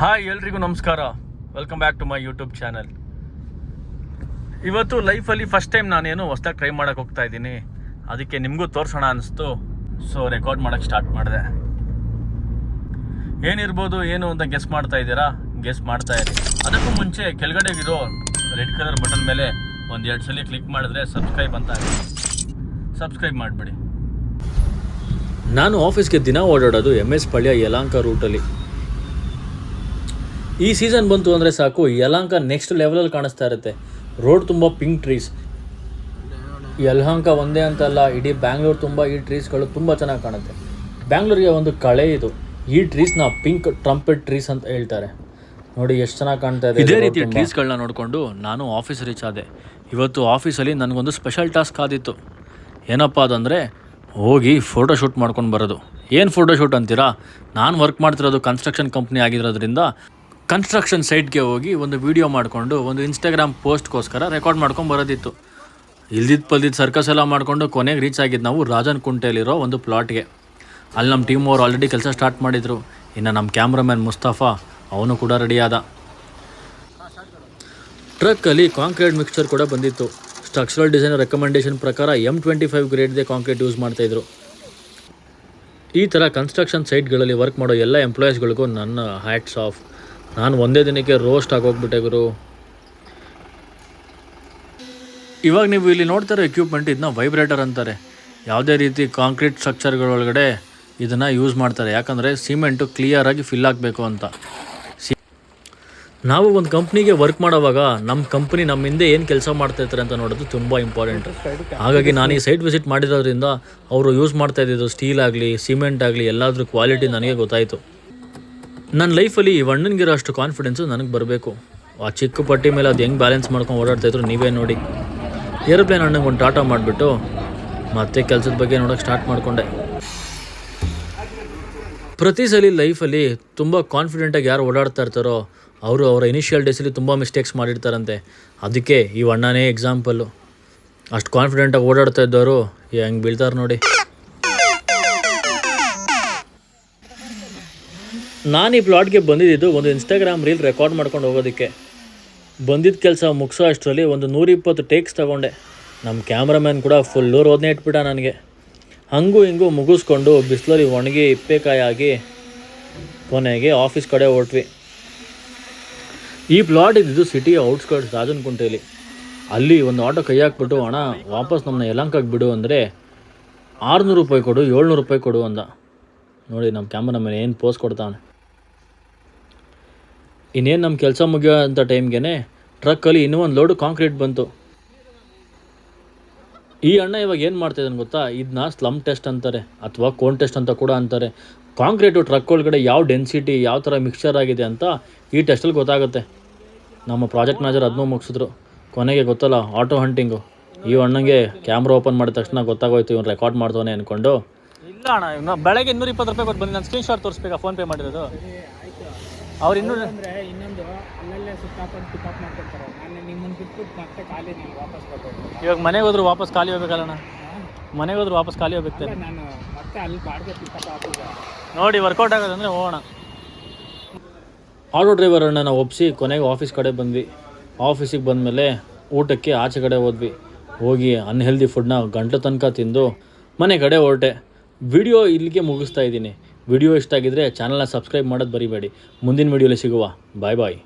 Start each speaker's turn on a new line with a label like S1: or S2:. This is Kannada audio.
S1: ಹಾಯ್ ಎಲ್ರಿಗೂ ನಮಸ್ಕಾರ, welcome back to my YouTube channel. ಇವತ್ತು ಲೈಫಲ್ಲಿ ಫಸ್ಟ್ ಟೈಮ್ ನಾನೇನು ಹೊಸ್ದಾಗಿ ಟ್ರೈ ಮಾಡೋಕ್ಕೆ ಹೋಗ್ತಾ ಇದ್ದೀನಿ. ಅದಕ್ಕೆ ನಿಮಗೂ ತೋರಿಸೋಣ ಅನಿಸ್ತು. ಸೊ ರೆಕಾರ್ಡ್ ಮಾಡೋಕ್ಕೆ ಸ್ಟಾರ್ಟ್ ಮಾಡಿದೆ. ಏನಿರ್ಬೋದು ಏನು ಅಂತ ಗೆಸ್ ಮಾಡ್ತಾ ಇದ್ದೀರಾ? ಗೆಸ್ ಮಾಡ್ತಾ ಇರಿ. ಅದಕ್ಕೂ ಮುಂಚೆ ಕೆಳಗಡೆ ಇರೋ ರೆಡ್ ಕಲರ್ ಬಟನ್ ಮೇಲೆ ಒಂದೆರಡು ಸಲ ಕ್ಲಿಕ್ ಮಾಡಿದ್ರೆ ಸಬ್ಸ್ಕ್ರೈಬ್ ಅಂತ ಸಬ್ಸ್ಕ್ರೈಬ್ ಮಾಡಿಬಿಡಿ. ನಾನು ಆಫೀಸ್ಗೆ ದಿನ ಓಡಾಡೋದು MS ಪಾಳ್ಯ ಯಲಹಂಕ ರೂಟಲ್ಲಿ. ಈ ಸೀಸನ್ ಬಂತು ಅಂದರೆ ಸಾಕು, ಯಲಹಂಕ ನೆಕ್ಸ್ಟ್ ಲೆವೆಲಲ್ಲಿ ಕಾಣಿಸ್ತಾ ಇರುತ್ತೆ. ರೋಡ್ ತುಂಬ ಪಿಂಕ್ ಟ್ರೀಸ್. ಯಲಹಂಕ ಒಂದೇ ಅಂತಲ್ಲ, ಇಡೀ ಬ್ಯಾಂಗ್ಳೂರು ತುಂಬ ಈ ಟ್ರೀಸ್ಗಳು ತುಂಬ ಚೆನ್ನಾಗಿ ಕಾಣುತ್ತೆ. ಬ್ಯಾಂಗ್ಳೂರಿಗೆ ಒಂದು ಕಳೆ ಇದು. ಈ ಟ್ರೀಸ್ನ ಪಿಂಕ್ ಟ್ರಂಪೆಟ್ ಟ್ರೀಸ್ ಅಂತ ಹೇಳ್ತಾರೆ. ನೋಡಿ ಎಷ್ಟು ಚೆನ್ನಾಗಿ ಕಾಣ್ತಾ ಇದೆ. ಇದೇ ರೀತಿ ಟ್ರೀಸ್ಗಳನ್ನ ನೋಡಿಕೊಂಡು ನಾನು ಆಫೀಸ್ ರೀಚ್ ಆದೆ. ಇವತ್ತು ಆಫೀಸಲ್ಲಿ ನನಗೊಂದು ಸ್ಪೆಷಲ್ ಟಾಸ್ಕ್ ಆದಿತ್ತು. ಏನಪ್ಪ ಅದಂದರೆ ಹೋಗಿ ಫೋಟೋಶೂಟ್ ಮಾಡ್ಕೊಂಡು ಬರೋದು. ಏನು ಫೋಟೋಶೂಟ್ ಅಂತೀರಾ? ನಾನು ವರ್ಕ್ ಮಾಡ್ತಿರೋದು ಕನ್ಸ್ಟ್ರಕ್ಷನ್ ಕಂಪ್ನಿ ಆಗಿರೋದ್ರಿಂದ ಕನ್ಸ್ಟ್ರಕ್ಷನ್ ಸೈಟ್ಗೆ ಹೋಗಿ ಒಂದು ವೀಡಿಯೋ ಮಾಡಿಕೊಂಡು ಒಂದು ಇನ್ಸ್ಟಾಗ್ರಾಮ್ ಪೋಸ್ಟ್ಗೋಸ್ಕರ ರೆಕಾರ್ಡ್ ಮಾಡ್ಕೊಂಡು ಬರೋದಿತ್ತು. ಪಲ್ದಿದ್ದು ಸರ್ಕಸ್ ಎಲ್ಲ ಮಾಡಿಕೊಂಡು ಕೊನೆಗೆ ರೀಚ್ ಆಗಿದ್ದು ನಾವು ರಾಜನ್ ಕುಂಟೆಯಲ್ಲಿರೋ ಒಂದು ಪ್ಲಾಟ್ಗೆ. ಅಲ್ಲಿ ನಮ್ಮ ಟೀಮ್ ಅವರು ಆಲ್ರೆಡಿ ಕೆಲಸ ಸ್ಟಾರ್ಟ್ ಮಾಡಿದರು. ಇನ್ನು ನಮ್ಮ ಕ್ಯಾಮ್ರಾಮ್ಯಾನ್ ಮುಸ್ತಫಾ ಅವನು ಕೂಡ ರೆಡಿ ಆದ. ಟ್ರಕ್ಕಲ್ಲಿ ಕಾಂಕ್ರೀಟ್ ಮಿಕ್ಸ್ಚರ್ ಕೂಡ ಬಂದಿತ್ತು. ಸ್ಟ್ರಕ್ಚರಲ್ ಡಿಸೈನರ್ ರೆಕಮೆಂಡೇಷನ್ ಪ್ರಕಾರ M25 ಗ್ರೇಡ್ದೇ ಕಾಂಕ್ರೀಟ್ ಯೂಸ್ ಮಾಡ್ತಾಯಿದ್ರು. ಈ ಥರ ಕನ್ಸ್ಟ್ರಕ್ಷನ್ ಸೈಟ್ಗಳಲ್ಲಿ ವರ್ಕ್ ಮಾಡೋ ಎಲ್ಲ ಎಂಪ್ಲಾಯೀಸ್ಗಳಿಗೂ ನನ್ನ ಹ್ಯಾಟ್ಸ್ ಆಫ್. ನಾನು ಒಂದೇ ದಿನಕ್ಕೆ ರೋಸ್ಟ್ ಆಗೋಗ್ಬಿಟ್ಟೆ ಗುರು. ಇವಾಗ ನೀವು ಇಲ್ಲಿ ನೋಡ್ತಾರೋ ಎಕ್ವಿಪ್ಮೆಂಟ್ ಇದನ್ನ ವೈಬ್ರೇಟರ್ ಅಂತಾರೆ. ಯಾವುದೇ ರೀತಿ ಕಾಂಕ್ರೀಟ್ ಸ್ಟ್ರಕ್ಚರ್ಗಳೊಳಗಡೆ ಇದನ್ನು ಯೂಸ್ ಮಾಡ್ತಾರೆ. ಯಾಕಂದರೆ ಸಿಮೆಂಟು ಕ್ಲಿಯರಾಗಿ ಫಿಲ್ ಆಗಬೇಕು ಅಂತ. ನಾವು ಒಂದು ಕಂಪ್ನಿಗೆ ವರ್ಕ್ ಮಾಡೋವಾಗ ನಮ್ಮ ಕಂಪ್ನಿ ನಮ್ಮ ಹಿಂದೆ ಏನು ಕೆಲಸ ಮಾಡ್ತಾಯಿರ್ತಾರೆ ಅಂತ ನೋಡೋದು ತುಂಬ ಇಂಪಾರ್ಟೆಂಟ್. ಹಾಗಾಗಿ ನಾನು ಈ ಸೈಟ್ ವಿಸಿಟ್ ಮಾಡಿರೋದ್ರಿಂದ ಅವರು ಯೂಸ್ ಮಾಡ್ತಾಯಿದ್ದು ಸ್ಟೀಲ್ ಆಗಲಿ ಸಿಮೆಂಟ್ ಆಗಲಿ ಎಲ್ಲಾದ್ರೂ ಕ್ವಾಲಿಟಿ ನನಗೆ ಗೊತ್ತಾಯಿತು. ನನ್ನ ಲೈಫಲ್ಲಿ ಈ ಅಣ್ಣನಿಗಿರೋ ಅಷ್ಟು ಕಾನ್ಫಿಡೆನ್ಸು ನನಗೆ ಬರಬೇಕು. ಆ ಚಿಕ್ಕ ಪಟ್ಟಿ ಮೇಲೆ ಅದು ಹೆಂಗೆ ಬ್ಯಾಲೆನ್ಸ್ ಮಾಡ್ಕೊಂಡು ಓಡಾಡ್ತಾಯಿದ್ರು ನೀವೇ ನೋಡಿ. ಏರೋಪ್ಲೇನ್ ಅಣ್ಣಂಗೆ ಒಂದು ಟಾಟಾ ಮಾಡಿಬಿಟ್ಟು ಮತ್ತೆ ಕೆಲಸದ ಬಗ್ಗೆ ನೋಡೋಕ್ಕೆ ಸ್ಟಾರ್ಟ್ ಮಾಡಿಕೊಂಡೆ. ಪ್ರತಿ ಸಲ ಲೈಫಲ್ಲಿ ತುಂಬ ಕಾನ್ಫಿಡೆಂಟಾಗಿ ಯಾರು ಓಡಾಡ್ತಾ ಇರ್ತಾರೋ ಅವರು ಅವರ ಇನಿಷಿಯಲ್ ಡೇಸಲ್ಲಿ ತುಂಬ ಮಿಸ್ಟೇಕ್ಸ್ ಮಾಡಿರ್ತಾರಂತೆ. ಅದಕ್ಕೆ ಈ ಅಣ್ಣನೇ ಎಕ್ಸಾಂಪಲ್ಲು. ಅಷ್ಟು ಕಾನ್ಫಿಡೆಂಟಾಗಿ ಓಡಾಡ್ತಾ ಇದ್ದವರು ಹೆಂಗೆ ಬೀಳ್ತಾರೆ ನೋಡಿ. ನಾನು ಈ ಪ್ಲಾಟ್ಗೆ ಬಂದಿದ್ದು ಒಂದು ಇನ್ಸ್ಟಾಗ್ರಾಮ್ ರೀಲ್ ರೆಕಾರ್ಡ್ ಮಾಡ್ಕೊಂಡು ಹೋಗೋದಕ್ಕೆ. ಬಂದಿದ್ದ ಕೆಲಸ ಮುಗಿಸೋ ಅಷ್ಟರಲ್ಲಿ ಒಂದು 120 ಟೇಕ್ಸ್ ತೊಗೊಂಡೆ. ನಮ್ಮ ಕ್ಯಾಮ್ರಾಮ್ಯಾನ್ ಕೂಡ ಫುಲ್ಲು ರೋದನೆ ಇಟ್ಬಿಟ್ಟ ನನಗೆ. ಹಂಗೂ ಹಿಂಗೂ ಮುಗಿಸ್ಕೊಂಡು ಬಿಸಿಲಲ್ಲಿ ಒಣಗಿ ಇಪ್ಪೆಕಾಯಿ ಆಗಿ ಕೊನೆಗೆ ಆಫೀಸ್ ಕಡೆ ಹೊರಟ್ವಿ. ಈ ಪ್ಲಾಟ್ ಇದ್ದಿದ್ದು ಸಿಟಿಯ ಔಟ್ಸ್ಕರ್ಟ್ಸ್ ರಾಜನ್ ಕುಂಟೆಯಲ್ಲಿ. ಅಲ್ಲಿ ಒಂದು ಆಟೋ ಕೈ ಹಾಕ್ಬಿಟ್ಟು ಅಣ್ಣ ವಾಪಸ್ ನಮ್ಮನ್ನ ಯಲಹಂಕಕ್ಕೆ ಬಿಡು ಅಂದರೆ 600 ರೂಪಾಯಿ ಕೊಡು 700 ರೂಪಾಯಿ ಕೊಡು ಅಂದ. ನೋಡಿ ನಮ್ಮ ಕ್ಯಾಮ್ರಾಮ್ಯಾನ್ ಏನು ಪೋಸ್ ಕೊಡ್ತಾನೆ. ಇನ್ನೇನು ನಮ್ಮ ಕೆಲಸ ಮುಗಿಯೋ ಅಂಥ ಟೈಮ್ಗೆ ಟ್ರಕ್ಕಲ್ಲಿ ಇನ್ನೂ ಒಂದು ಲೋಡು ಕಾಂಕ್ರೀಟ್ ಬಂತು. ಈ ಅಣ್ಣ ಇವಾಗ ಏನು ಮಾಡ್ತಾಯಿದ್ದಾನೆ ಗೊತ್ತಾ? ಇದನ್ನ ಸ್ಲಮ್ ಟೆಸ್ಟ್ ಅಂತಾರೆ ಅಥವಾ ಕೋನ್ ಟೆಸ್ಟ್ ಅಂತ ಕೂಡ ಅಂತಾರೆ. ಕಾಂಕ್ರೀಟು ಟ್ರಕ್ ಒಳಗಡೆ ಯಾವ ಡೆನ್ಸಿಟಿ ಯಾವ ಥರ ಮಿಕ್ಸ್ಚರ್ ಆಗಿದೆ ಅಂತ ಈ ಟೆಸ್ಟಲ್ಲಿ ಗೊತ್ತಾಗುತ್ತೆ. ನಮ್ಮ ಪ್ರಾಜೆಕ್ಟ್ ಮ್ಯಾನೇಜರ್ ಅದನ್ನೂ ಮುಗಿಸಿದ್ರು. ಕೊನೆಗೆ ಗೊತ್ತಲ್ಲ ಆಟೋ ಹಂಟಿಂಗು. ಈ ಅಣ್ಣಂಗೆ ಕ್ಯಾಮ್ರಾ ಓಪನ್ ಮಾಡಿದ ತಕ್ಷಣ ಗೊತ್ತಾಗೋಯ್ತು ಇವನು ರೆಕಾರ್ಡ್ ಮಾಡ್ತಾನೆ ಅಂದ್ಕೊಂಡು. ಇಲ್ಲ ಅಣ್ಣ, ಇನ್ನು ಬೆಳಗ್ಗೆ 220 ರೂಪಾಯಿ ಕೊಟ್ಟು ಬಂದು ನಾನು ಸ್ಕ್ರೀನ್ಶಾಟ್ ತೋರಿಸ್ಬೇಕಾ ಫೋನ್ಪೇ ಮಾಡಿರೋದು? ಅವ್ರು ಇನ್ನೊಂದು ಅಲ್ಲಲ್ಲೇ ಸುತ್ತಾಕೊಂಡು ಪಿಕಪ್ ಮಾಡ್ಕೊಳ್ತಾರೆ. ನಾನು ನಿಮ್ಮನ್ನು ಬಿಟ್ಬಿಟ್ಟು ಮತ್ತೆ ಖಾಲಿ ನೀವು ವಾಪಸ್ ಬರ್ಬೋದು. ಇವಾಗ ಮನೆಗೆ ಹೋದ್ರು ವಾಪಸ್ ಖಾಲಿ ಹೋಗ್ಬೇಕಲ್ಲಣ್ಣ? ಮನೆಗೆ ಹೋದ್ರು ವಾಪಸ್ ಖಾಲಿ ಹೋಗ್ಬೇಕು. ನಾನು ಮತ್ತೆ ಅಲ್ಲಿ ಬಾಡಿಗೆ ಪಿಕಪ್ ಆಗ್ತಿದ್ದೆ ನೋಡಿ. ವರ್ಕೌಟ್ ಆಗೋದಂದರೆ ಹೋಗೋಣ. ಆಟೋ ಡ್ರೈವರ್ ಅಣ್ಣನ ಒಪ್ಪಿಸಿ ಕೊನೆಗೆ ಆಫೀಸ್ ಕಡೆ ಬಂದ್ವಿ. ಆಫೀಸಿಗೆ ಬಂದಮೇಲೆ ಊಟಕ್ಕೆ ಆಚೆ ಕಡೆ ಹೋಗಿ ಅನ್ಹೆಲ್ದಿ ಫುಡ್ನ ಗಂಟಲು ತನಕ ತಿಂದು ಮನೆ ಕಡೆ ಹೊರಟೆ. ವಿಡಿಯೋ ಇಲ್ಲಿಗೆ ಮುಗಿಸ್ತಾ ಇದ್ದೀನಿ. ವಿಡಿಯೋ ಇಷ್ಟ ಆಗಿದ್ದರೆ ಚಾನಲ್ನ ಸಬ್ಸ್ಕ್ರೈಬ್ ಮಾಡೋದು ಬರಿಬೇಡಿ. ಮುಂದಿನ ವಿಡಿಯೋಲಿ ಸಿಗುವ. ಬಾಯ್ ಬಾಯ್.